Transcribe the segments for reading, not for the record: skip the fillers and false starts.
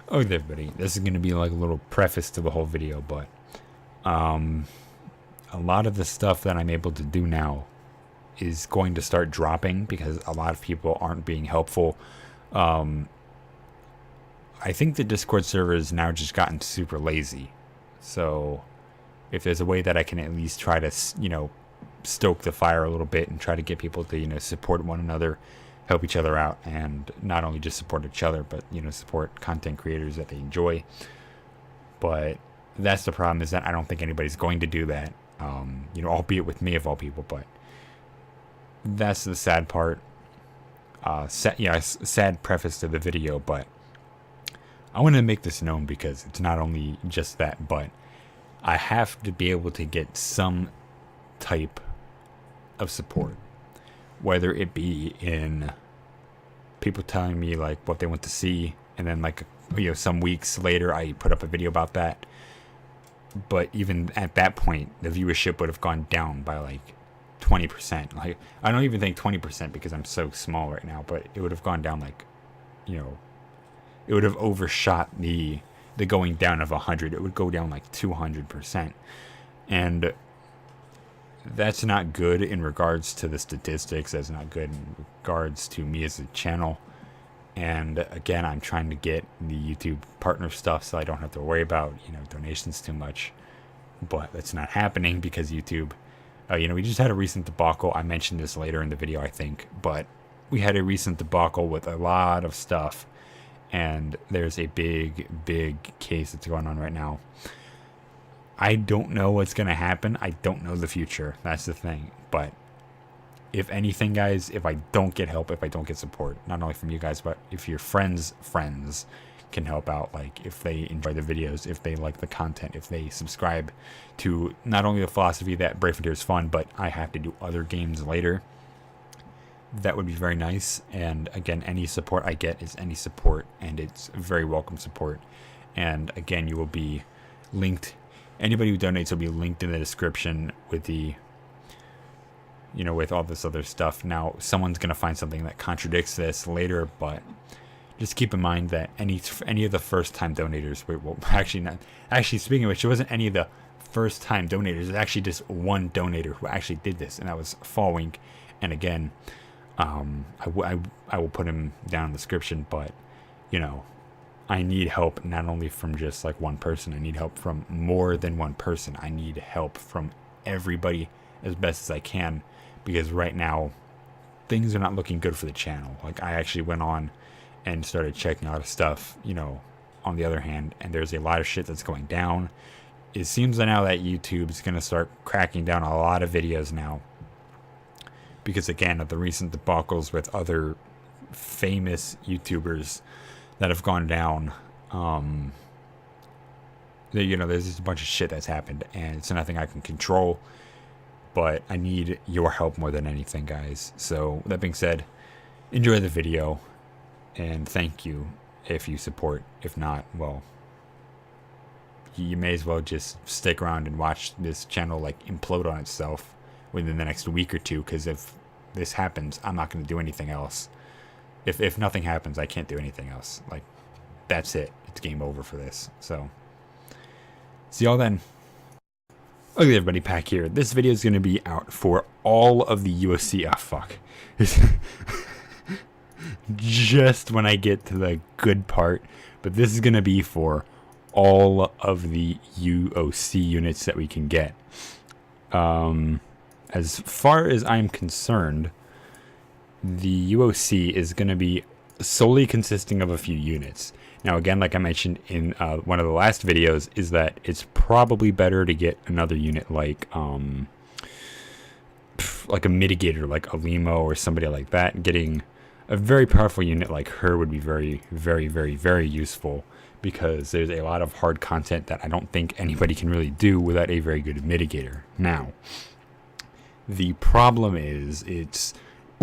Oh, there, everybody. This is going to be like a little preface to the whole video, but a lot of the stuff that I'm able to do now is going to start dropping because a lot of people aren't being helpful. I think the Discord server has now just gotten super lazy. So if there's a way that I can at least try to, stoke the fire a little bit and try to get people to, support one another, help each other out, and not only just support each other, but, support content creators that they enjoy. But that's the problem, is that I don't think anybody's going to do that, albeit with me of all people. But that's the sad part. Sad preface to the video, but I want to make this known because it's not only just that, but I have to be able to get some type of support, whether it be in people telling me like what they want to see, and then like some weeks later I put up a video about that. But even at that point, the viewership would have gone down by like 20%. Like, I don't even think 20% because I'm so small right now, but it would have gone down like, it would have overshot the going down of 100. It would go down like 200%. And that's not good in regards to the statistics. That's not good in regards to me as a channel. And again, I'm trying to get the YouTube partner stuff so I don't have to worry about, donations too much. But that's not happening because YouTube, we just had a recent debacle. I mentioned this later in the video, I think. But we had a recent debacle with a lot of stuff. And there's a big case that's going on right now. I don't know what's going to happen. I don't know the future. That's the thing. But if anything, guys, if I don't get help, if I don't get support, not only from you guys, but if your friends can help out, like if they enjoy the videos, if they like the content, if they subscribe to not only the philosophy that Brave Frontier is fun, but I have to do other games later, that would be very nice. And again, any support I get is any support, and it's very welcome support. And again, you will be linked. Anybody who donates will be linked in the description with the, with all this other stuff. Now, someone's going to find something that contradicts this later, but just keep in mind that any of the first-time donators, actually, speaking of which, it wasn't any of the first-time donators. It's actually just one donator who actually did this, and that was Fallwink. And again, I will put him down in the description, but, I need help not only from just like one person. I need help from more than one person. I need help from everybody as best as I can, because right now things are not looking good for the channel. Like, I actually went on and started checking out stuff, on the other hand, and there's a lot of shit that's going down. It seems now that YouTube is going to start cracking down on a lot of videos now, because again of the recent debacles with other famous YouTubers that have gone down. There's just a bunch of shit that's happened, and it's nothing I can control, but I need your help more than anything, guys. So that being said, enjoy the video, and thank you if you support. If not, well, you may as well just stick around and watch this channel like implode on itself within the next week or two, because if this happens, I'm not going to do anything else. If nothing happens, I can't do anything else. Like, that's it. It's game over for this. So, see y'all then. Okay, everybody, Pack here. This video is going to be out for all of the UoC. Oh, fuck. Just when I get to the good part. But this is going to be for all of the UoC units that we can get. As far as I'm concerned, the UoC is going to be solely consisting of a few units. Now, again, like I mentioned in one of the last videos, is that it's probably better to get another unit like a mitigator, like a Limo or somebody like that. Getting a very powerful unit like her would be very, very, very, very useful, because there's a lot of hard content that I don't think anybody can really do without a very good mitigator. Now, the problem is it's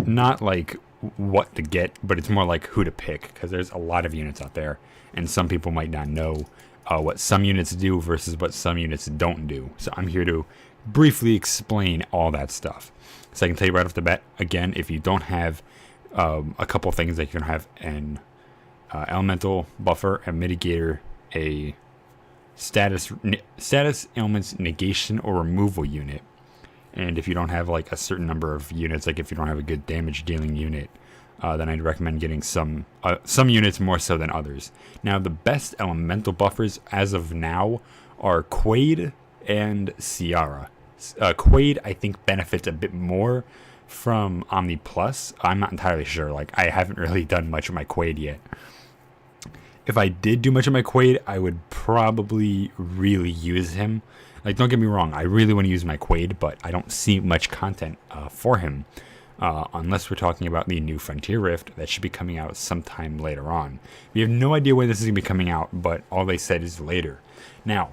not like what to get, but it's more like who to pick, because there's a lot of units out there, and some people might not know what some units do versus what some units don't do. So I'm here to briefly explain all that stuff. So I can tell you right off the bat, again, if you don't have a couple things that you can have in elemental buffer, a mitigator, a status ailments negation or removal unit. And if you don't have like a certain number of units, like if you don't have a good damage dealing unit, then I'd recommend getting some units more so than others. Now, the best elemental buffers as of now are Quaid and Ciara. Quaid, I think, benefits a bit more from Omni Plus. I'm not entirely sure. Like, I haven't really done much of my Quaid yet. If I did do much of my Quaid, I would probably really use him. Like, don't get me wrong, I really want to use my Quaid, but I don't see much content for him. Unless we're talking about the new Frontier Rift that should be coming out sometime later on. We have no idea when this is going to be coming out, but all they said is later. Now,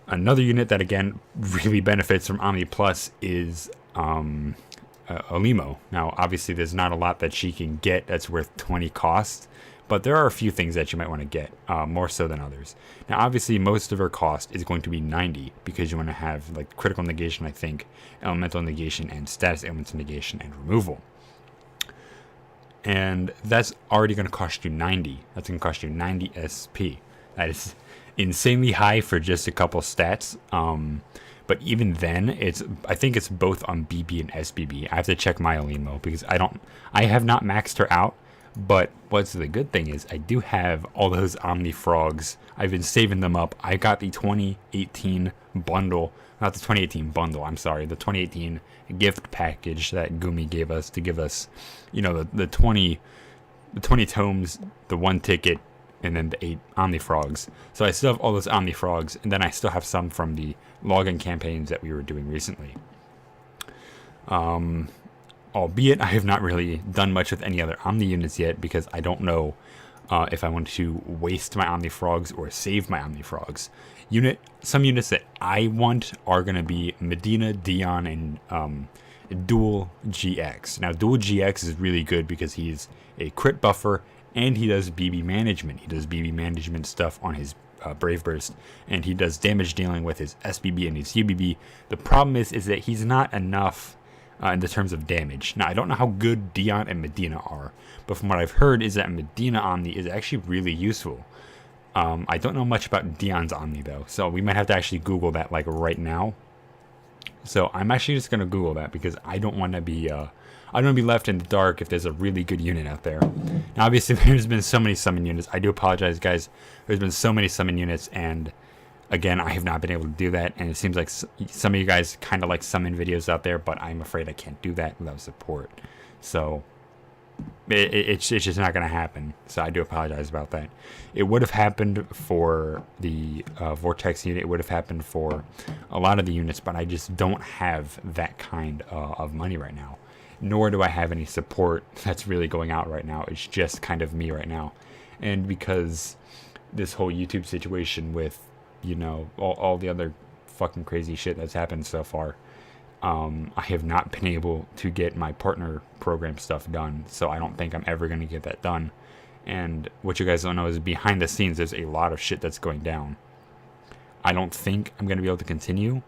another unit that, again, really benefits from Omni Plus is Olimo. Now, obviously, there's not a lot that she can get that's worth 20 cost, but there are a few things that you might want to get, more so than others. Now, obviously, most of her cost is going to be 90, because you want to have like critical negation, I think, elemental negation, and status ailments negation and removal. And that's already going to cost you 90. That's going to cost you 90 SP. That is insanely high for just a couple stats. But even then, I think it's both on BB and SBB. I have to check my Olimo because I have not maxed her out. But what's the good thing is I do have all those Omni Frogs. I've been saving them up. I got the 2018 bundle, not the 2018 bundle, I'm sorry, the 2018 gift package that Gumi gave us to give us, you know, the 20 tomes, the 1 ticket, and then the 8 Omni Frogs. So I still have all those Omni Frogs, and then I still have some from the login campaigns that we were doing recently. Albeit I have not really done much with any other Omni units yet, because I don't know if I want to waste my Omni Frogs or save my Omni Frogs. Some units that I want are going to be Medina, Dion, and Dual GX. Now, Dual GX is really good because he's a crit buffer, and he does BB management. He does BB management stuff on his Brave Burst, and he does damage dealing with his SBB and his UBB. The problem is that he's not enough in the terms of damage. Now, I don't know how good Dion and Medina are, but from what I've heard is that Medina Omni is actually really useful. I don't know much about Dion's Omni, though, so we might have to actually Google that, like, right now. So I'm actually just going to Google that, because I don't want to be left in the dark if there's a really good unit out there. Now, obviously, there's been so many summon units. I do apologize, guys. There's been so many summon units, and again, I have not been able to do that, and it seems like some of you guys kind of like summon videos out there, but I'm afraid I can't do that without support. So it's just not going to happen. So I do apologize about that. It would have happened for the Vortex unit. It would have happened for a lot of the units, but I just don't have that kind of money right now. Nor do I have any support that's really going out right now. It's just kind of me right now. And because this whole YouTube situation with, you know, all the other fucking crazy shit that's happened so far, I have not been able to get my partner program stuff done, so I don't think I'm ever going to get that done. And what you guys don't know is behind the scenes, there's a lot of shit that's going down. I don't think I'm going to be able to continue.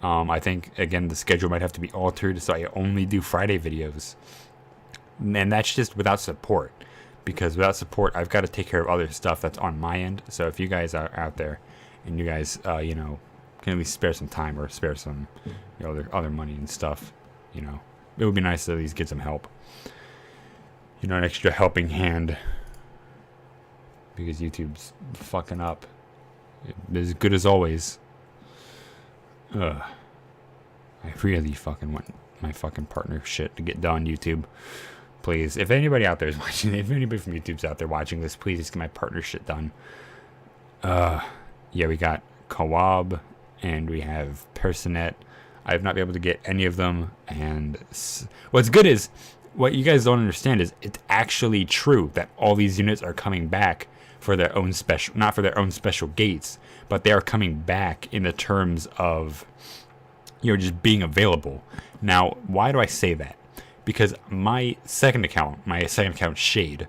I think, again, the schedule might have to be altered, so I only do Friday videos. And that's just without support. Because without support, I've got to take care of other stuff that's on my end. So if you guys are out there and you guys, you know, can at least spare some time or spare some, you know, other money and stuff, you know, it would be nice to at least get some help. You know, an extra helping hand. Because YouTube's fucking up. As good as always. I really fucking want my fucking partner shit to get done, YouTube. Please, if anybody out there is watching, if anybody from YouTube's out there watching this, please just get my partner shit done. Yeah, we got Kawab, and we have Personet. I have not been able to get any of them, and what's good is, what you guys don't understand is, it's actually true that all these units are coming back for their own special, not for their own special gates, but they are coming back in the terms of, you know, just being available. Now, why do I say that? Because my second account, Shade,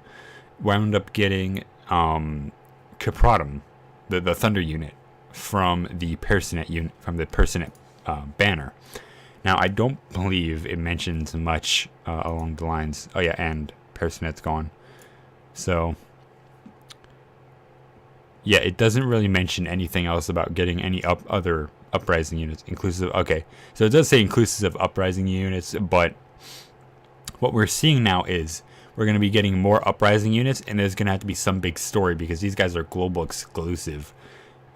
wound up getting Capratum, the Thunder unit, from the Personet unit, from the Personet banner. Now, I don't believe it mentions much along the lines. Oh yeah, and Personet's gone. So yeah, it doesn't really mention anything else about getting any other uprising units inclusive. Okay, so it does say inclusive of uprising units, but what we're seeing now is we're going to be getting more uprising units, and there's going to have to be some big story because these guys are global exclusive.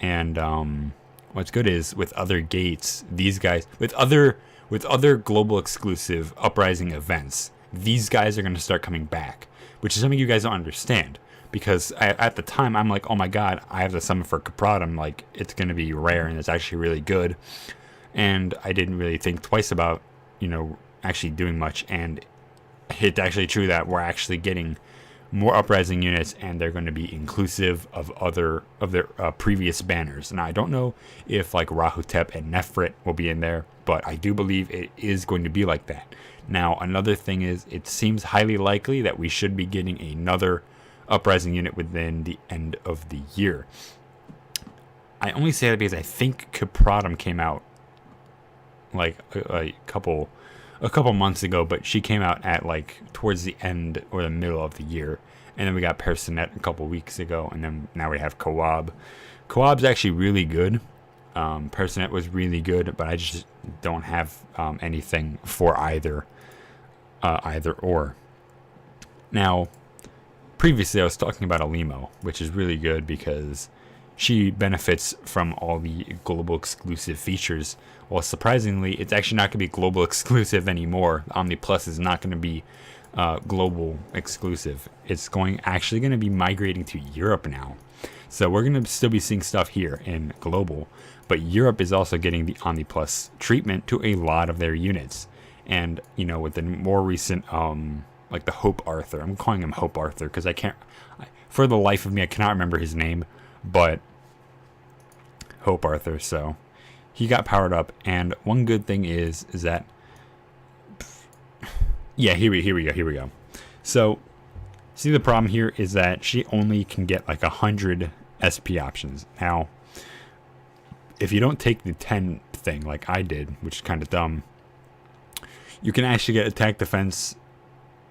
And what's good is with other gates, these guys with other global exclusive uprising events, these guys are going to start coming back, which is something you guys don't understand. Because at the time, I'm like, oh my god, I have to summon for Capratum. Like, it's going to be rare, and it's actually really good. And I didn't really think twice about, actually doing much. And it's actually true that we're actually getting more uprising units, and they're going to be inclusive of their previous banners. Now, I don't know if, like, Rahotep and Nefrit will be in there, but I do believe it is going to be like that. Now, another thing is, it seems highly likely that we should be getting another uprising unit within the end of the year. I only say that because I think Capratum came out like a couple months ago, but she came out at like towards the end or the middle of the year, and then we got Personet a couple weeks ago, and then now we have Coab. Coab's actually really good. Personet was really good, but I just don't have anything for either or. Now, previously, I was talking about Alimo, which is really good because she benefits from all the global exclusive features. Well, surprisingly, it's actually not going to be global exclusive anymore. Omni Plus is not going to be global exclusive. It's actually going to be migrating to Europe now. So we're going to still be seeing stuff here in global, but Europe is also getting the Omni Plus treatment to a lot of their units. And, with the more recent like the Hope Arthur. I'm calling him Hope Arthur because for the life of me, I cannot remember his name, but Hope Arthur. So he got powered up, and one good thing is that, yeah, here we go. So see, the problem here is that she only can get like 100 SP options. Now, if you don't take the 10 thing like I did, which is kind of dumb, you can actually get attack, defense.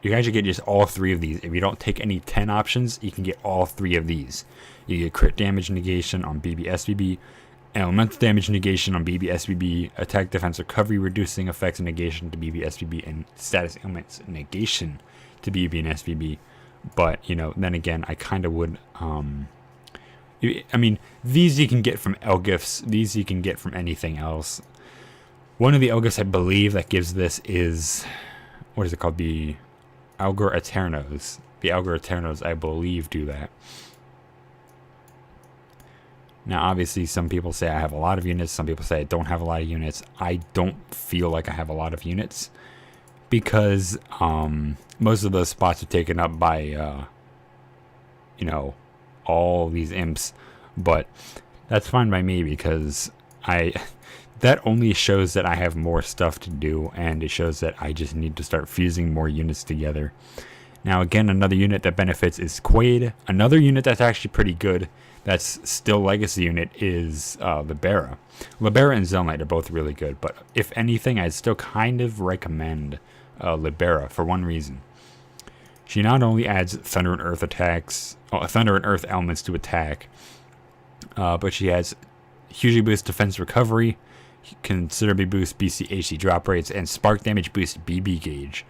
You can actually get just all 3 of these. If you don't take any 10 options, you can get all 3 of these. You get crit damage negation on BB/SBB, elemental damage negation on BB/SBB, attack, defense, recovery reducing effects and negation to BB/SBB, and status ailments negation to BB and SBB. But, then again, I kind of would... these you can get from Elgifs. These you can get from anything else. One of the Elgifs I believe that gives this is... What is it called? The Algor Eternos. The Algor Eternos, I believe, do that. Now, obviously, some people say I have a lot of units. Some people say I don't have a lot of units. I don't feel like I have a lot of units because most of those spots are taken up by, all these imps. But that's fine by me because that only shows that I have more stuff to do, and it shows that I just need to start fusing more units together. Now, again, another unit that benefits is Quaid. Another unit that's actually pretty good, that's still legacy unit, is Libera. Libera and Zelnite are both really good, but if anything, I'd still kind of recommend Libera for one reason. She not only adds Thunder and Earth attacks, Thunder and Earth elements to attack, but she has hugely boost defense recovery, considerably boost BC AC drop rates, and spark damage boost BB gauge.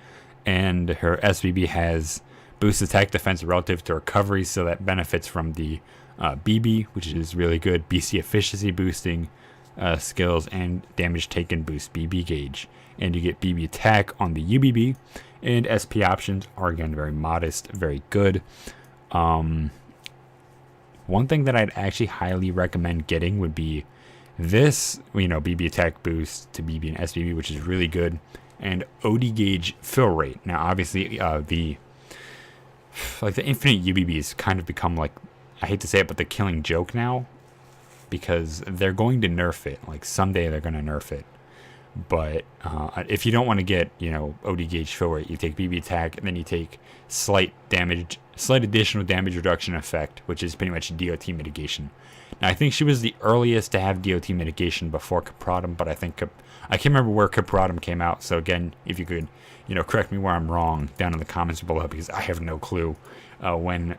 And her SBB has boost attack defense relative to recovery, so that benefits from the BB, which is really good, BC efficiency boosting skills, and damage taken boost BB gauge. And you get BB attack on the UBB, and SP options are again very modest, very good. One thing that I'd actually highly recommend getting would be this, BB attack boost to BB and SBB, which is really good, and OD gauge fill rate. Now, obviously, the infinite UBBs kind of become like, I hate to say it, but the killing joke now, because they're going to nerf it. Like, someday they're going to nerf it. But if you don't want to get, OD gauge fill rate, you take BB attack, and then you take slight additional damage reduction effect, which is pretty much DOT mitigation. Now, I think she was the earliest to have DOT mitigation before Capratum, but I can't remember where Capratum came out. So again, if you could, correct me where I'm wrong down in the comments below, because I have no clue. when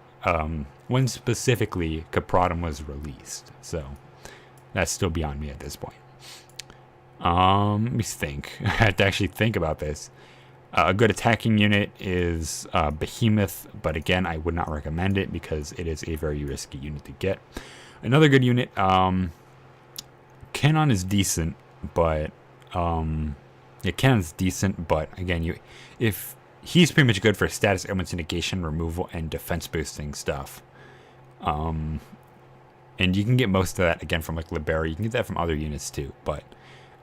specifically Caprotum was released. So that's still beyond me at this point. Let me think. I had to actually think about this. A good attacking unit is Behemoth, but again, I would not recommend it because it is a very risky unit to get. Another good unit, Canon is decent, but Canon's decent, but again, if he's pretty much good for status elements negation, removal, and defense boosting stuff. And you can get most of that again from like Libera. You can get that from other units too, but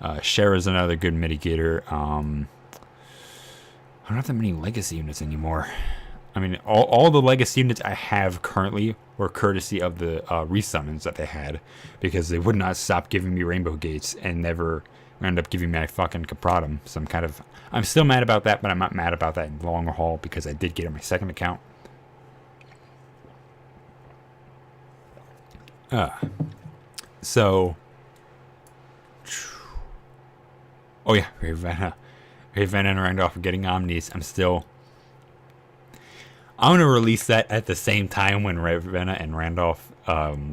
Shara is another good mitigator. I don't have that many legacy units anymore. I mean, all the legacy units I have currently were courtesy of the resummons that they had, because they would not stop giving me Rainbow Gates and never end up giving me my fucking Caprotum. So I'm still mad about that, but I'm not mad about that in the long haul because I did get it on my second account. So, oh yeah, Raven and Randolph are getting Omnis. I'm going to release that at the same time when Ravenna and Randolph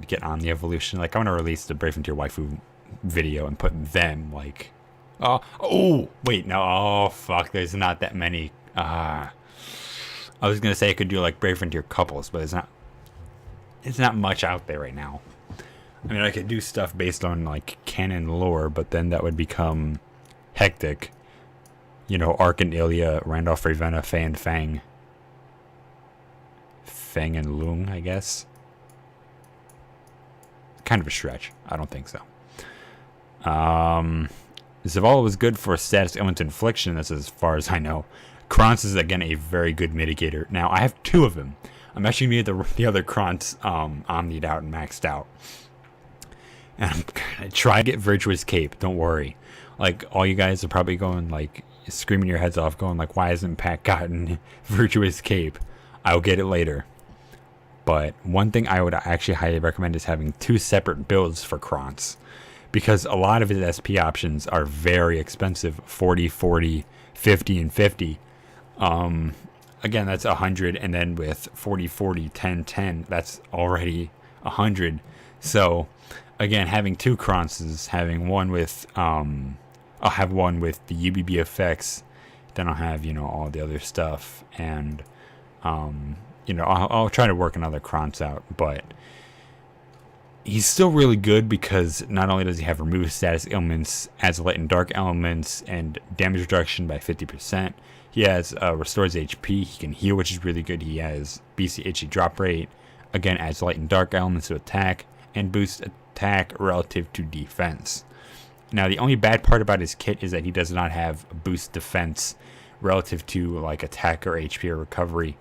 get Omni Evolution. Like, I'm going to release the Brave Frontier Waifu video and put them, like... Oh, wait, no. Oh, fuck. There's not that many. I was going to say I could do, like, Brave Frontier couples, but it's not much out there right now. I mean, I could do stuff based on, like, canon lore, but then that would become hectic. You know, Ark and Ilya, Randolph, Ravenna, Faye and Fang. Fang and Lung, I guess. Kind of a stretch. I don't think so. Zavala was good for status element infliction. That's as far as I know. Krantz is, again, a very good mitigator. Now, I have two of them. I'm actually going to get the other Krantz omnied out and maxed out. And I'm going to try to get Virtuous Cape. Don't worry. Like, all you guys are probably going, like, screaming your heads off, going, like, why hasn't Pat gotten Virtuous Cape? I'll get it later. But one thing I would actually highly recommend is having two separate builds for Krantz, because a lot of his SP options are very expensive. 40, 40, 50, and 50. Again, that's 100, and then with 40, 40, 10, 10, that's already 100. So, again, having two Krantzes, having one with, I'll have one with the UBB effects, then I'll have, all the other stuff, and, I'll try to work another Krantz out, but he's still really good because not only does he have removed status elements, adds light and dark elements, and damage reduction by 50%, he has restores HP, he can heal, which is really good, he has BCHE drop rate, again adds light and dark elements to attack, and boosts attack relative to defense. Now, the only bad part about his kit is that he does not have boost defense relative to like attack or HP or recovery.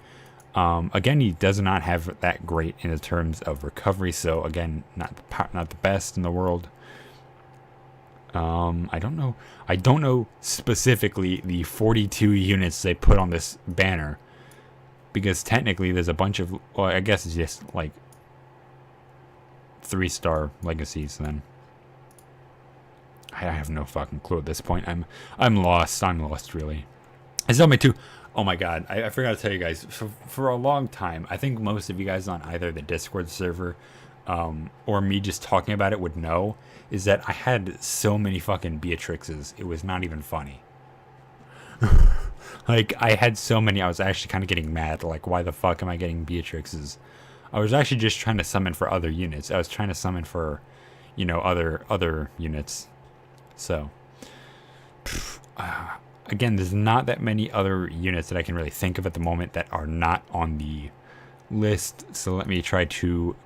Again, he does not have that great in the terms of recovery, so again, not the best in the world. I don't know specifically the 42 units they put on this banner, because technically there's a bunch of, well, I guess it's just like 3-star legacies then. I have no fucking clue at this point. I'm lost really. I still made two. Oh my god, I forgot to tell you guys, for a long time, I think most of you guys on either the Discord server or me just talking about it would know, is that I had so many fucking Beatrixes, it was not even funny. Like, I had so many, I was actually kind of getting mad, like, why the fuck am I getting Beatrixes? I was actually just trying to summon for other units. I was trying to summon for, other units. So, again, there's not that many other units that I can really think of at the moment that are not on the list. So let me try to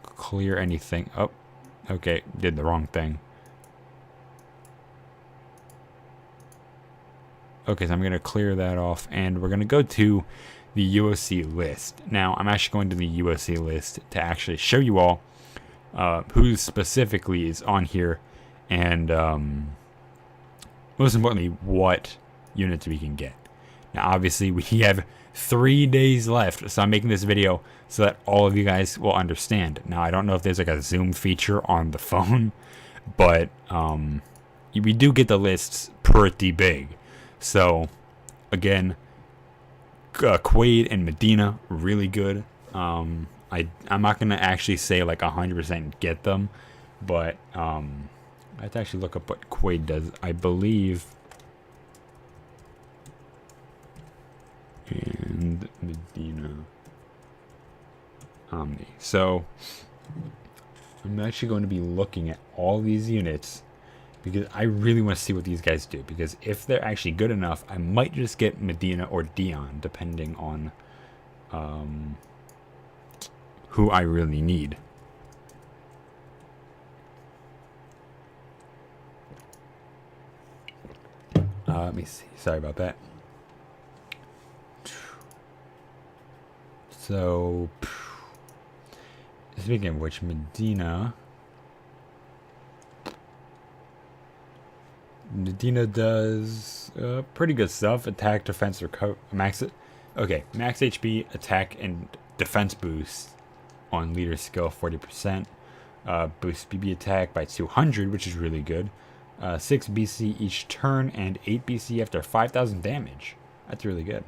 clear anything. Oh, okay, did the wrong thing. Okay, so I'm going to clear that off, and we're going to go to the UoC list. Now, I'm actually going to the UoC list to actually show you all who specifically is on here, and most importantly, what units we can get. Now, obviously, we have 3 days left, so I'm making this video so that all of you guys will understand. Now, I don't know if there's like a zoom feature on the phone, but we do get the lists pretty big. So, again, Quaid and Medina, really good. I'm not gonna actually say like 100% get them, but I have to actually look up what Quaid does. I believe, and Medina Omni. So I'm actually going to be looking at all these units because I really want to see what these guys do. Because if they're actually good enough, I might just get Medina or Dion, depending on who I really need. Let me see. Sorry about that. So, speaking of which, Medina does pretty good stuff. Attack, defense, max HP, attack, and defense boost on leader skill 40%. Boost BB attack by 200, which is really good. 6 BC each turn and 8 BC after 5,000 damage. That's really good.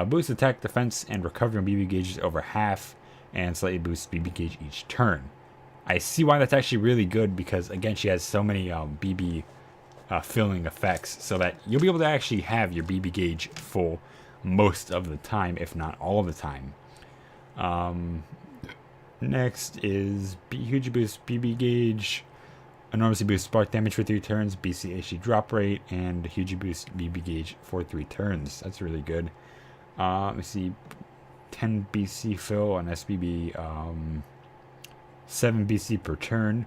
Boost attack, defense, and recovery on BB gauges over half, and slightly boosts BB gauge each turn. I see why that's actually really good because, again, she has so many BB filling effects, so that you'll be able to actually have your BB gauge full most of the time, if not all of the time. Next is huge boost BB gauge, enormously boost spark damage for 3 turns, BC HD drop rate, and huge boost BB gauge for 3 turns. That's really good. Let me see, 10 BC fill on SBB, 7 BC per turn.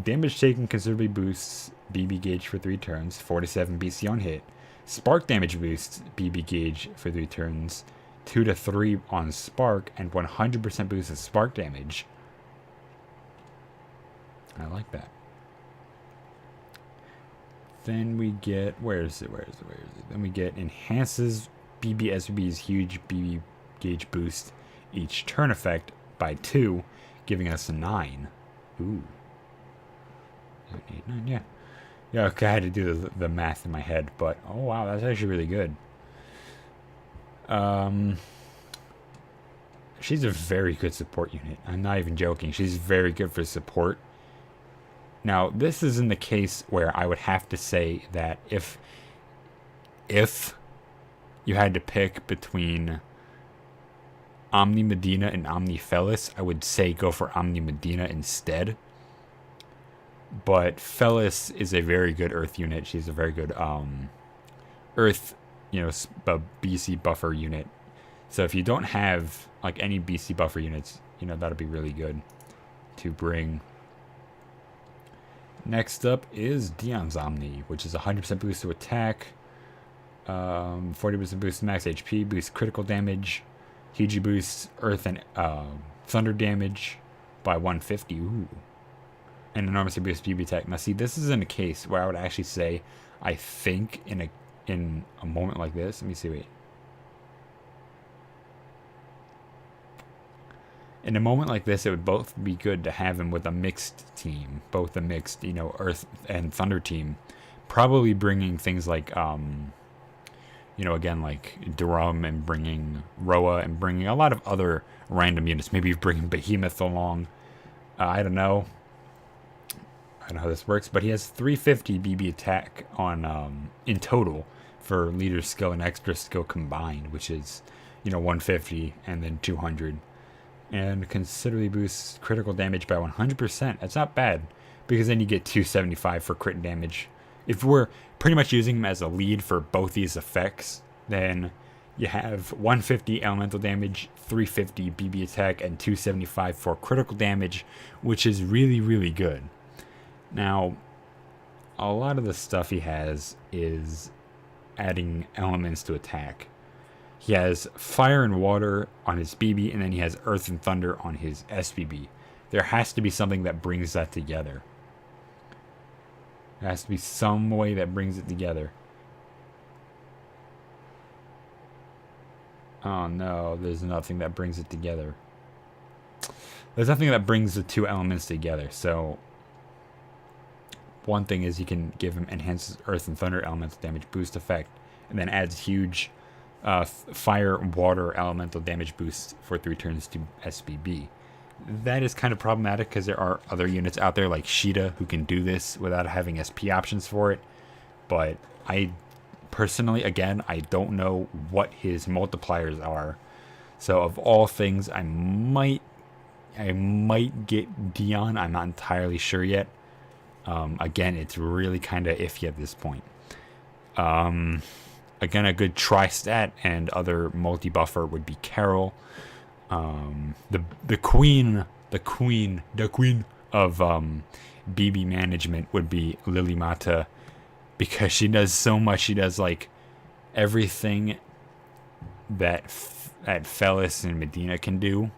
Damage taken considerably boosts BB gauge for 3 turns, 47 BC on hit. Spark damage boosts BB gauge for 3 turns, 2 to 3 on spark, and 100% boost of spark damage. I like that. Then we get, where is it? Then we get enhances BB SBB's huge BB gauge boost each turn effect by 2, giving us a 9. Ooh. 7, 8, 9, yeah. Yeah, okay, I had to do the math in my head, but oh wow, that's actually really good. She's a very good support unit. I'm not even joking. She's very good for support. Now, this is in the case where I would have to say that if you had to pick between Omni Medina and Omni Fellis, I would say go for Omni Medina instead. But Fellis is a very good Earth unit. She's a very good Earth, BC buffer unit. So if you don't have like any BC buffer units, that'll be really good to bring. Next up is Dion's Omni, which is 100% boost to attack, 40% boost to max HP, boost critical damage, huge boost earth and thunder damage by 150. Ooh. And enormously boost BB attack. Now see, this is in a case where I would actually say, I think in a moment like this, let me see, wait. In a moment like this, it would both be good to have him with a mixed team, both a mixed, Earth and Thunder team. Probably bringing things like, again, like Durum, and bringing Roa, and bringing a lot of other random units. Maybe bringing Behemoth along. I don't know. I don't know how this works, but he has 350 BB attack on in total for leader skill and extra skill combined, which is 150 and then 200. And considerably boosts critical damage by 100%. That's not bad, because then you get 275 for crit damage. If we're pretty much using him as a lead for both these effects, then you have 150 elemental damage, 350 BB attack, and 275 for critical damage, which is really, really good. Now, a lot of the stuff he has is adding elements to attack. He has fire and water on his BB, and then he has earth and thunder on his SBB. There has to be something that brings that together. There has to be some way that brings it together. Oh no, there's nothing that brings it together. There's nothing that brings the two elements together. So one thing is you can give him enhances earth and thunder elemental damage boost effect, and then adds huge fire, water, elemental damage boost for 3 turns to SBB. That is kind of problematic because there are other units out there like Sheeta who can do this without having SP options for it. But I personally, again, I don't know what his multipliers are. So of all things, I might get Dion. I'm not entirely sure yet. Again, it's really kind of iffy at this point. Again, a good tri-stat and other multi-buffer would be Carol. The queen of BB management would be Lily Mata, because she does so much. She does like everything that Fellis and Medina can do,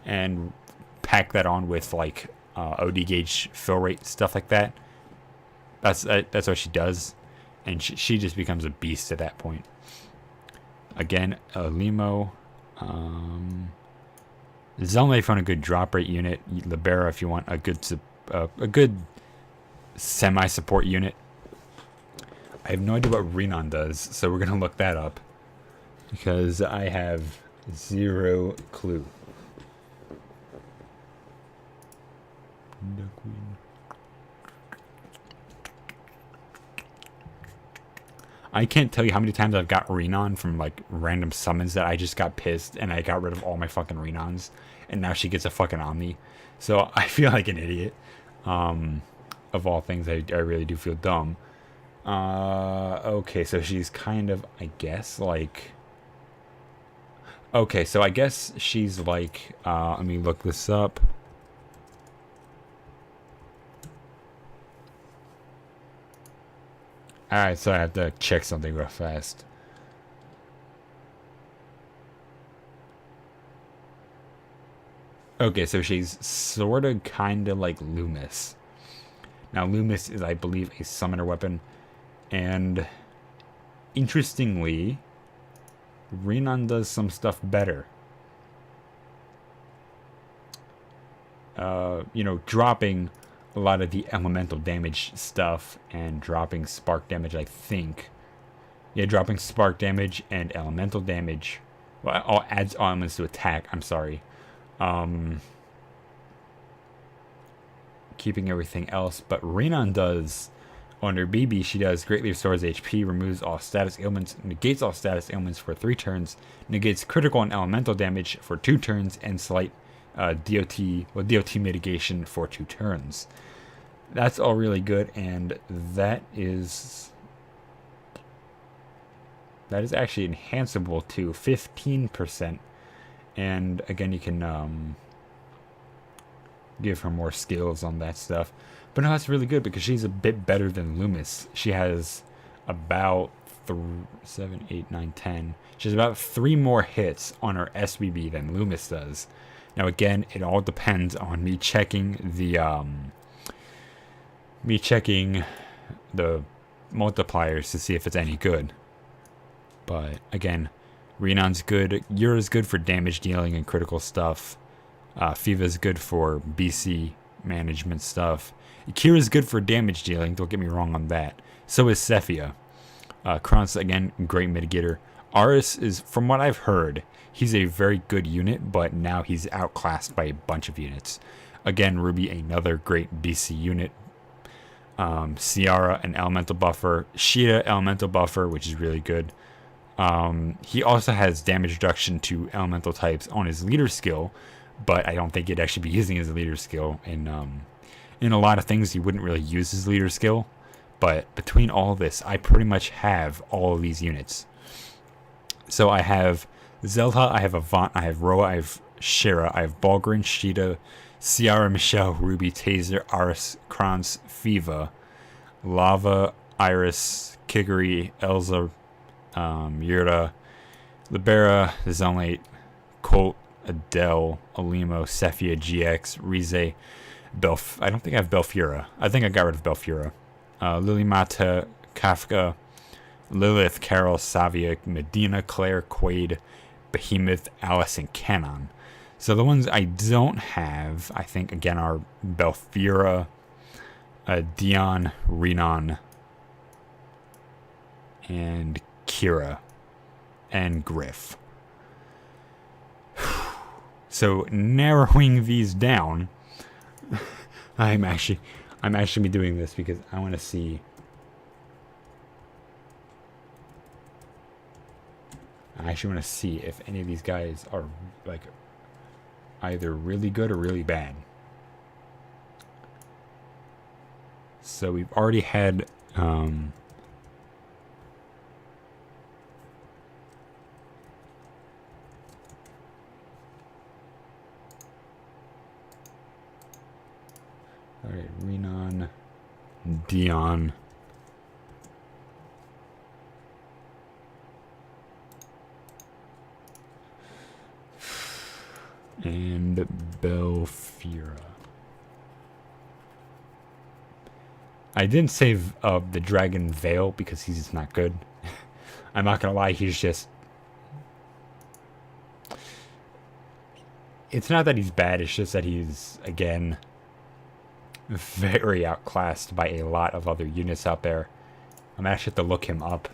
and pack that on with like OD gauge fill rate, stuff like that. That's what she does, and she just becomes a beast at that point. Again, Limo. Zelme found a good drop rate unit. Libera, if you want a good semi-support unit. I have no idea what Renan does, so we're gonna look that up because I have zero clue. I can't tell you how many times I've got Renan from like random summons that I just got pissed and I got rid of all my fucking Renans, and now she gets a fucking Omni. So I feel like an idiot. Of all things, I really do feel dumb. Okay, so she's kind of, I guess, like... Okay, so I guess she's like, let me look this up. Alright, so I have to check something real fast. Okay, so she's sort of kind of like Loomis. Now, Loomis is, I believe, a summoner weapon. And interestingly, Renan does some stuff better. You know, dropping a lot of the elemental damage stuff and dropping spark damage, I think. Yeah, dropping spark damage and elemental damage. Well, all adds elements to attack, I'm sorry. Keeping everything else, but Renan does, under BB, she does greatly restores HP, removes all status ailments, negates all status ailments for 3 turns, negates critical and elemental damage for 2 turns, and slight DOT mitigation for 2 turns. That's all really good, and that is actually enhanceable to 15%. And again, you can give her more skills on that stuff. But no, that's really good because she's a bit better than Loomis. She has about 7, 8, 9, 10. She has about 3 more hits on her SBB than Loomis does. Now again, it all depends on me checking the multipliers to see if it's any good. But again, Renan's good. Yura's good for damage dealing and critical stuff. Fiva's good for BC management stuff. Kira's good for damage dealing, don't get me wrong on that. So is Cephia. Krantz, again, great mitigator. Aris is, from what I've heard, he's a very good unit, but now he's outclassed by a bunch of units. Again, Ruby, another great BC unit. Ciara, an elemental buffer. Sheeta, elemental buffer, which is really good. He also has damage reduction to elemental types on his leader skill, but I don't think he'd actually be using his leader skill. In a lot of things, he wouldn't really use his leader skill. But between all this, I pretty much have all of these units. So I have Zelda, I have Avant, I have Roa, I have Shira, I have Balgrin, Sheeta, Ciara, Michelle, Ruby, Taser, Aris, Krantz, Fiva, Lava, Iris, Kiguri, Elza, Yurta, Libera, Zelmate, Colt, Adele, Alimo, Cephia, GX, Rize, I don't think I have Belfura. I think I got rid of Belfura. Lily Mata, Kafka, Lilith, Carol, Savia, Medina, Claire, Quaid, Behemoth, Alice, and Canon. So the ones I don't have, I think, again, are Belfura, Dion, Renan, and Kira. and Griff. So narrowing these down, I'm actually doing this because I want to see. I actually want to see if any of these guys are like either really good or really bad. So we've already had all right, Renan, Dion, and Belfira. I didn't save the Dragon Veil because he's just not good. I'm not gonna lie, he's just... It's not that he's bad, it's just that he's, again, very outclassed by a lot of other units out there. I'm actually have to look him up.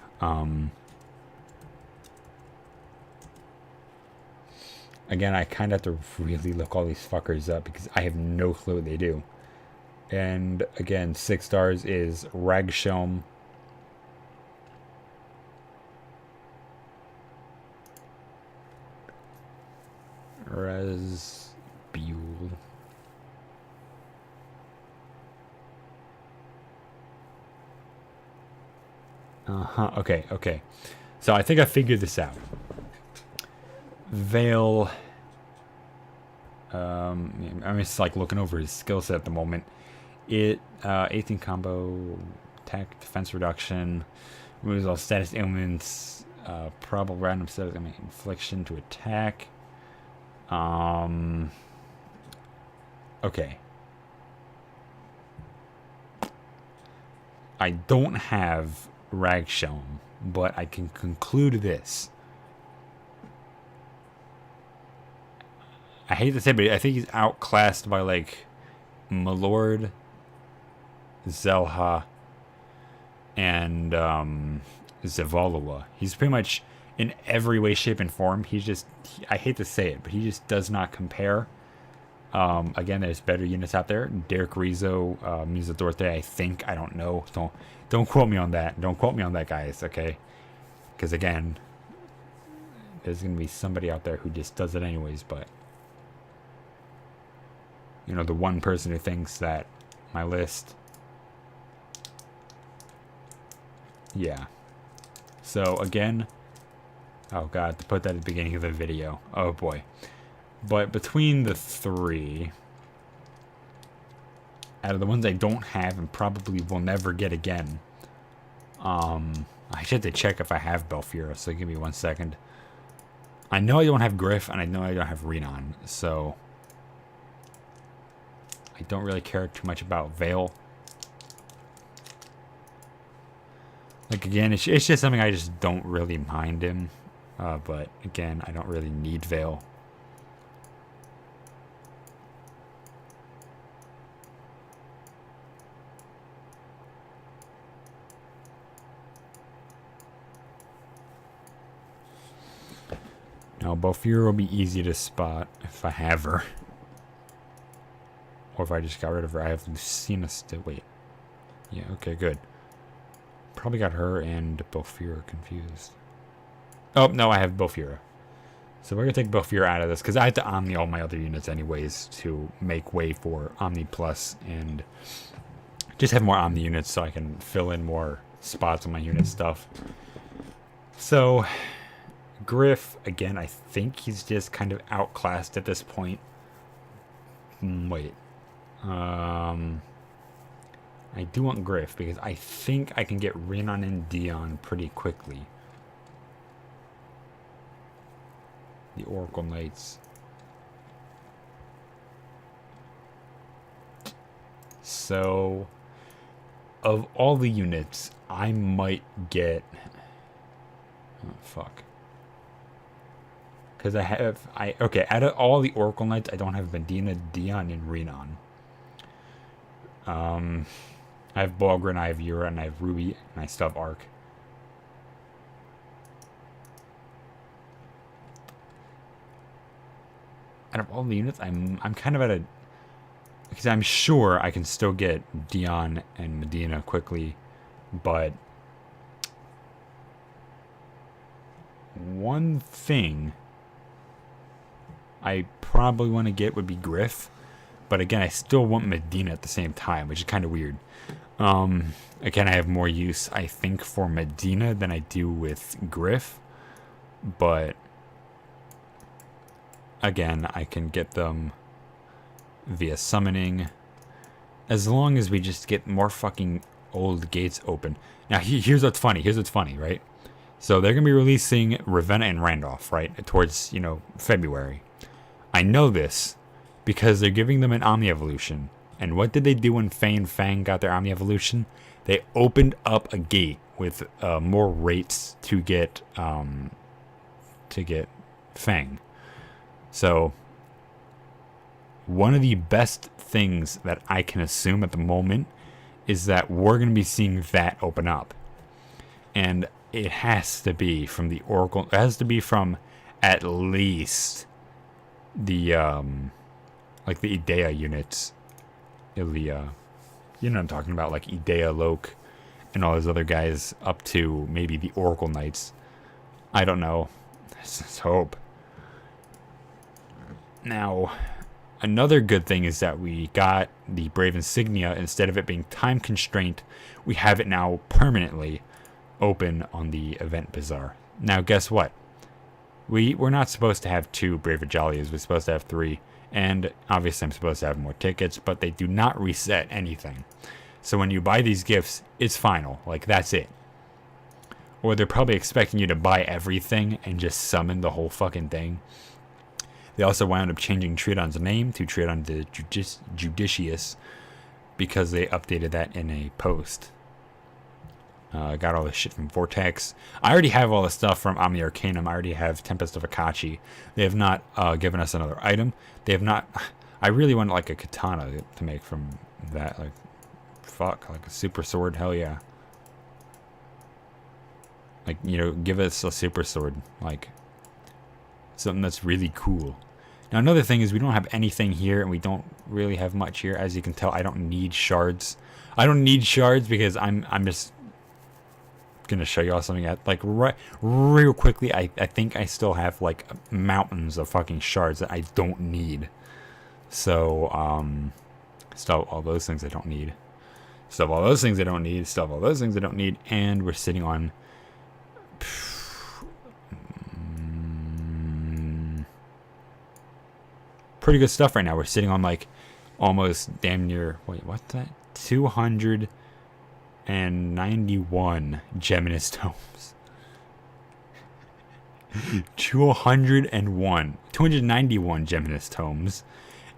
Again, I kind of have to really look all these fuckers up because I have no clue what they do. And again, 6 stars is Ragshelm, Razbul, okay. So I think I figured this out. Veil. I'm just like looking over his skill set at the moment. 18 combo, attack, defense reduction, removes all status ailments, probable random status, infliction to attack. Okay. I don't have Ragshelm, but I can conclude this. I hate to say it, but I think he's outclassed by, like, Malord, Zelha, and Zavalua. He's pretty much, in every way, shape, and form, I hate to say it, but he just does not compare. Again, there's better units out there. Derek Rizzo, Mizadorte, I think. I don't know. Don't quote me on that. Don't quote me on that, guys, okay? Because, again, there's going to be somebody out there who just does it anyways, but... You know, the one person who thinks that my list... Yeah. So, again... Oh, God, to put that at the beginning of the video. Oh, boy. But between the 3... Out of the ones I don't have and probably will never get again... I should have to check if I have Belfira, so give me 1 second. I know I don't have Griff, and I know I don't have Renan, so... I don't really care too much about Veil. Like, again, it's just something I just don't really mind him. But, again, I don't really need Veil. Now, Belfira will be easy to spot if I have her. Or if I just got rid of her. I have Lucina still. Wait. Yeah, okay, good. Probably got her and Belfira confused. Oh, no, I have Belfira. So we're going to take Belfira out of this, because I have to Omni all my other units anyways to make way for Omni Plus and just have more Omni units so I can fill in more spots on my unit stuff. So, Griff, again, I think he's just kind of outclassed at this point. Wait. I do want Griff because I think I can get Renan and Dion pretty quickly. The Oracle Knights. So, of all the units, I might get... Oh, fuck. Because okay, out of all the Oracle Knights, I don't have Medina, Dion, and Renan. I have Balgrin, I have Yura, and I have Ruby, and I still have Arc. out of all the units, I'm kind of at a, because I'm sure I can still get Dion and Medina quickly, but one thing I probably want to get would be Griff, but again, I still want Medina at the same time, which is kind of weird. Again, I have more use, I think, for Medina than I do with Griff, but again, I can get them via summoning, as long as we just get more fucking old gates open. Now, here's what's funny. Right? So they're gonna be releasing Ravenna and Randolph, right, towards February. I know this because they're giving them an Omni Evolution. And what did they do when Faye and Fang got their Omni Evolution? They opened up a gate with more rates to get Fang. So one of the best things that I can assume at the moment is that we're going to be seeing that open up. And it has to be from the Oracle. It has to be from at least the like the Idea units. Ilia, you know what I'm talking about, like Idea, Loke, and all those other guys, up to maybe the Oracle Knights. I don't know. Let's hope. Now, another good thing is that we got the Brave Insignia. Instead of it being time constrained, we have it now permanently open on the Event Bazaar. Now, guess what? We're not supposed to have 2 Brave Ajalias. We're supposed to have 3. And obviously I'm supposed to have more tickets, but they do not reset anything. So when you buy these gifts, it's final. Like, that's it. Or they're probably expecting you to buy everything and just summon the whole fucking thing. They also wound up changing Triodon's name to Triodon the Judicious because they updated that in a post. Got all this shit from Vortex. I already have all the stuff from Omni Arcanum. I already have Tempest of Akachi. They have not given us another item. They have not. I really want like a katana to make from that. Like, fuck, like a super sword. Hell yeah. Like, give us a super sword. Like, something that's really cool. Now, another thing is we don't have anything here, and we don't really have much here. As you can tell, I don't need shards. I don't need shards because I'm just gonna show you all something like real quickly. I think I still have like mountains of fucking shards that I don't need. So stuff all those things I don't need. Stuff all those things I don't need. Stuff all those things I don't need. And we're sitting on pretty good stuff right now. We're sitting on like almost damn near, wait, what's that? 291 Geminus tomes. 291 Geminus tomes.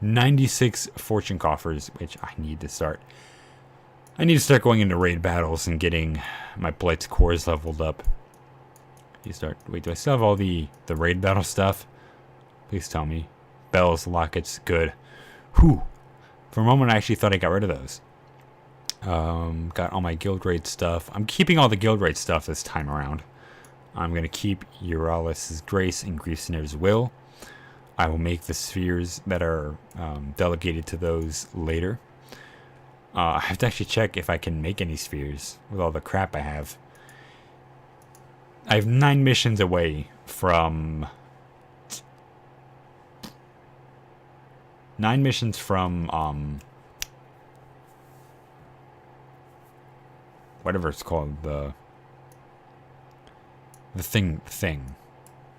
96 fortune coffers, which I need to start. I need to start going into raid battles and getting my Blight's cores leveled up. Wait, do I still have all the raid battle stuff? Please tell me. Bells, lockets, good. Whew. For a moment I actually thought I got rid of those. Got all my guild raid stuff. I'm keeping all the guild raid stuff this time around. I'm going to keep Euryalus' Grace and Griefsnir's Will. I will make the spheres that are delegated to those later. I have to actually check if I can make any spheres with all the crap I have. I have 9 missions away from... 9 missions from, whatever it's called, the thing.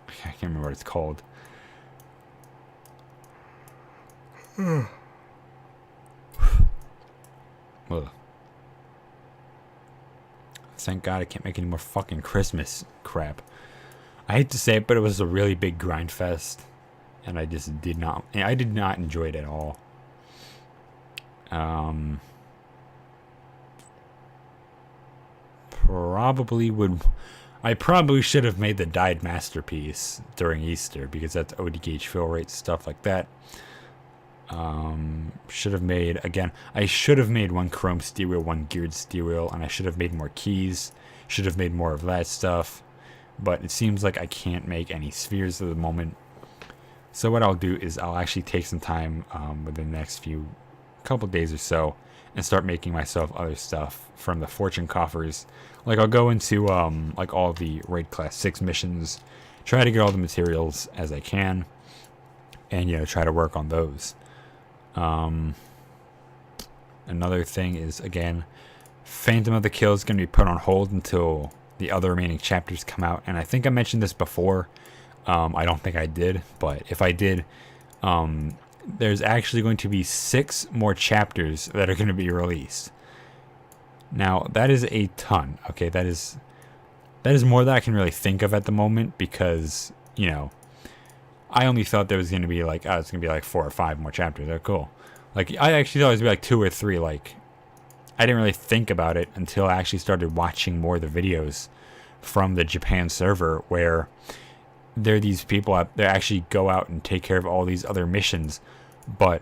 I can't remember what it's called. Ugh. Thank God I can't make any more fucking Christmas crap. I hate to say it, but it was a really big grind fest. And I just did not enjoy it at all. I probably should have made the dyed masterpiece during Easter because that's ODH fill rate, stuff like that. Should have made, again, I should have made 1 chrome steel wheel, 1 geared steel wheel, and I should have made more keys. Should have made more of that stuff. But it seems like I can't make any spheres at the moment. So what I'll do is I'll actually take some time within the next couple days or so and start making myself other stuff from the fortune coffers. Like I'll go into like all the raid class 6 missions, try to get all the materials as I can, and try to work on those. Another thing is, again, Phantom of the Kill is going to be put on hold until the other remaining chapters come out, and I think I mentioned this before. I don't think I did, but if I did, there's actually going to be 6 more chapters that are going to be released. Now, that is a ton. Okay, that is more than I can really think of at the moment, because, I only thought there was going to be like, it's going to be like 4 or 5 more chapters. They're cool. Like, I actually thought it was going to be like 2 or 3. Like, I didn't really think about it until I actually started watching more of the videos from the Japan server, where there are these people out there actually go out and take care of all these other missions, but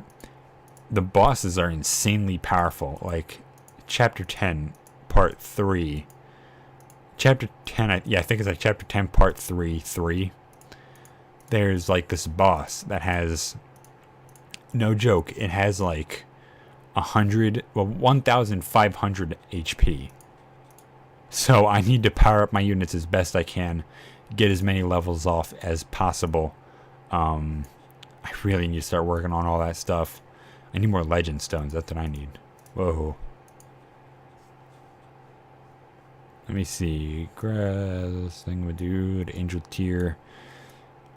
the bosses are insanely powerful. Like, Chapter 10, Part 3. Chapter 10, I think it's like Chapter 10, Part 3. There's like this boss that has, no joke, it has like 1,500 HP. So I need to power up my units as best I can, get as many levels off as possible. I really need to start working on all that stuff. I need more legend stones. That's what I need. Whoa. Let me see. Grass, Thingamadude, Angel Tear.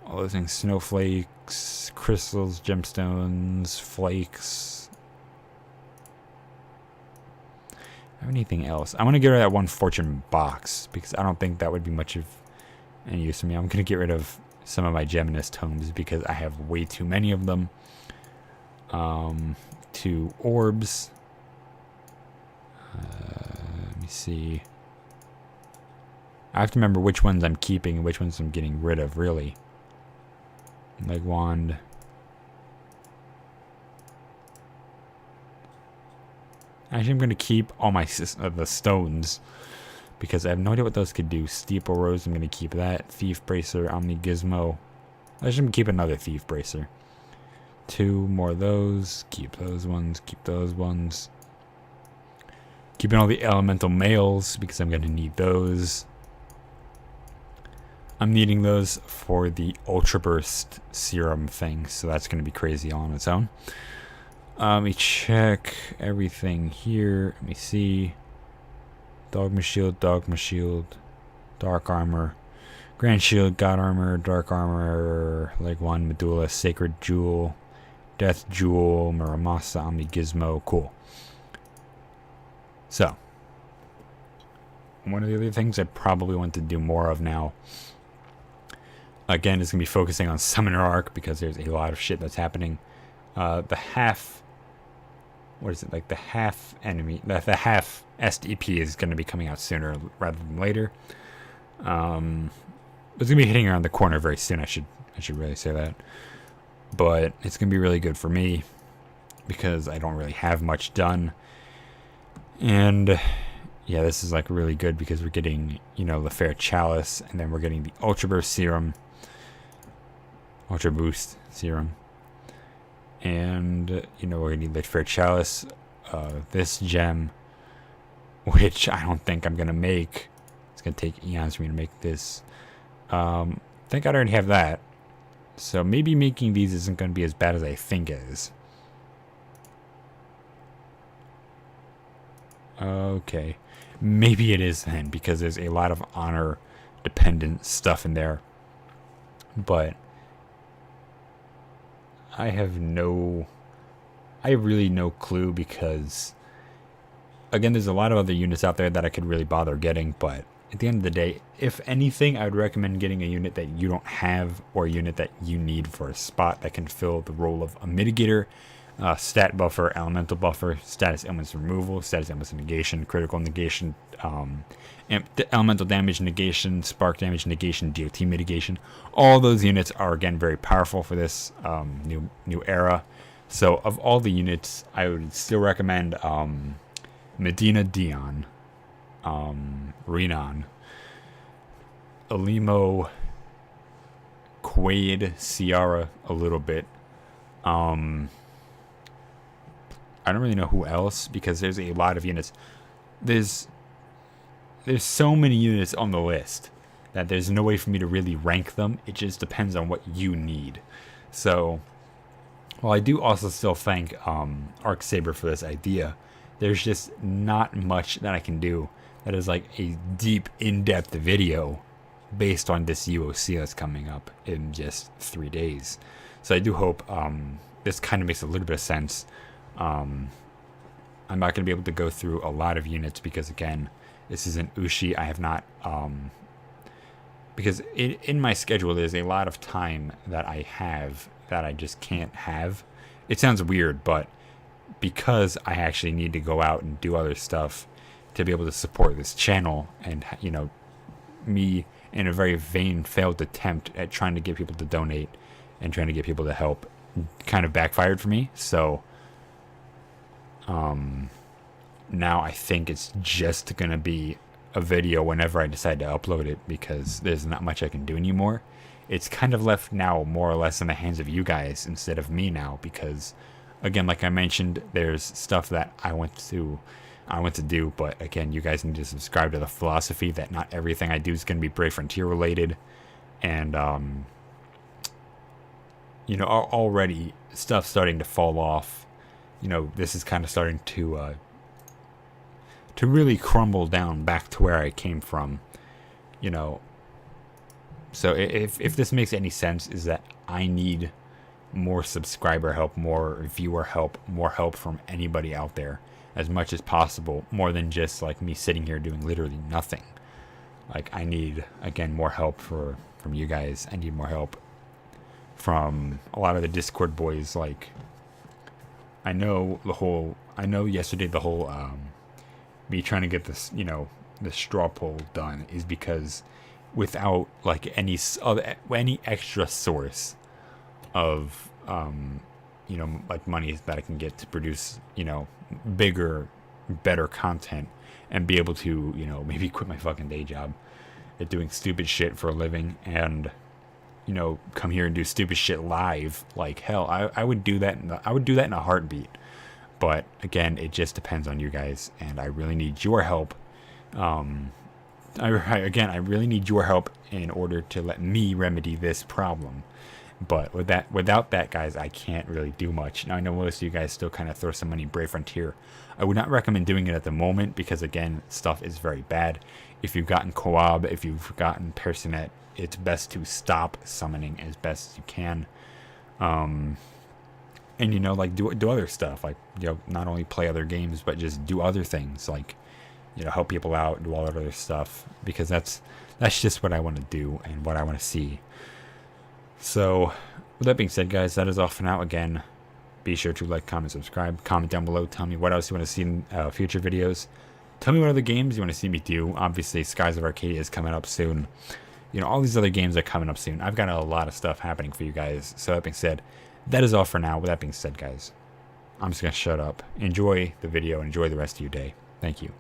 All those things. Snowflakes, crystals, gemstones, flakes. Have anything else? I want to get rid of that one fortune box, because I don't think that would be much of any use to me. I'm going to get rid of some of my Geminus tomes because I have way too many of them. 2 orbs. Let me see. I have to remember which ones I'm keeping and which ones I'm getting rid of, really. Leg wand. Actually, I'm going to keep all my the stones, because I have no idea what those could do. Steeple Rose, I'm going to keep that. Thief Bracer, Omni Gizmo. I should keep another Thief Bracer. 2 more of those. Keep those ones. Keep those ones. Keeping all the elemental males, because I'm going to need those. I'm needing those for the Ultra Burst serum thing, so that's going to be crazy all on its own. Let me check everything here. Let me see. Dogma Shield, Dark Armor, Grand Shield, God Armor, Dark Armor, Leg 1, Medulla, Sacred Jewel, Death Jewel, Muramasa, Omni Gizmo. Cool. So, one of the other things I probably want to do more of now, again, is going to be focusing on Summoner Arc, because there's a lot of shit that's happening. The half enemy, the half SDP is going to be coming out sooner rather than later. It's going to be hitting around the corner very soon. I should really say that. But it's going to be really good for me, because I don't really have much done. And yeah, this is like really good, because we're getting, the Fair Chalice, and then we're getting the Ultra Boost Serum. And, we're going to need the Fair Chalice, this gem, which I don't think I'm going to make. It's going to take eons for me to make this. I think I already have that. So maybe making these isn't going to be as bad as I think it is. Okay. Maybe it is then, because there's a lot of honor dependent stuff in there. But I have really no clue, because again, there's a lot of other units out there that I could really bother getting, but at the end of the day, if anything, I would recommend getting a unit that you don't have, or a unit that you need for a spot that can fill the role of a mitigator, stat buffer, elemental buffer, status elements removal, status elements negation, critical negation, elemental damage negation, spark damage negation, DOT mitigation. All those units are, again, very powerful for this new era. So of all the units, I would still recommend Medina Dion, Renan, Alimo, Quaid, Ciara a little bit. I don't really know who else because there's a lot of units. There's so many units on the list that there's no way for me to really rank them. It just depends on what you need. So, while I do also still thank Arcsaber for this idea, there's just not much that I can do that is like a deep, in-depth video based on this UoC that's coming up in just 3 days. So I do hope this kind of makes a little bit of sense. I'm not going to be able to go through a lot of units because, again, this isn't Ushi. I have not... because in my schedule, there's a lot of time that I have that I just can't have. It sounds weird, but because I actually need to go out and do other stuff to be able to support this channel, and, you know, me in a very vain, failed attempt at trying to get people to donate and trying to get people to help kind of backfired for me. So now I think it's just going to be a video whenever I decide to upload it because there's not much I can do anymore. It's kind of left now more or less in the hands of you guys instead of me now because, again, like I mentioned, there's stuff that I want to do, but again, you guys need to subscribe to the philosophy that not everything I do is going to be Brave Frontier related, and you know, already stuff starting to fall off. You know, this is kind of starting to really crumble down back to where I came from. You know, so if this makes any sense, is that I need more subscriber help, more viewer help, more help from anybody out there as much as possible, more than just like me sitting here doing literally nothing. Like, I need, again, more help from you guys. I need more help from a lot of the Discord boys. Like, I know yesterday the whole me trying to get this, you know, the straw poll done is because without like any extra source of you know, like money that I can get to produce, you know, bigger, better content and be able to, you know, maybe quit my fucking day job at doing stupid shit for a living and, you know, come here and do stupid shit live. Like, hell, I would do that in a heartbeat. But again, it just depends on you guys, and I really need your help. I really need your help in order to let me remedy this problem. But without that, guys, I can't really do much. Now, I know most of you guys still kind of throw some money in Brave Frontier. I would not recommend doing it at the moment because, again, stuff is very bad. If you've gotten Co-op, if you've gotten Personet, it's best to stop summoning as best as you can. And, you know, like, do other stuff. Like, you know, not only play other games, but just do other things. Like, you know, help people out, do all that other stuff. Because that's just what I want to do and what I want to see. So, with that being said, guys, that is all for now. Again, be sure to like, comment, subscribe. Comment down below. Tell me what else you want to see in future videos. Tell me what other games you want to see me do. Obviously, Skies of Arcadia is coming up soon. You know, all these other games are coming up soon. I've got a lot of stuff happening for you guys. So, that being said, that is all for now. With that being said, guys, I'm just going to shut up. Enjoy the video and enjoy the rest of your day. Thank you.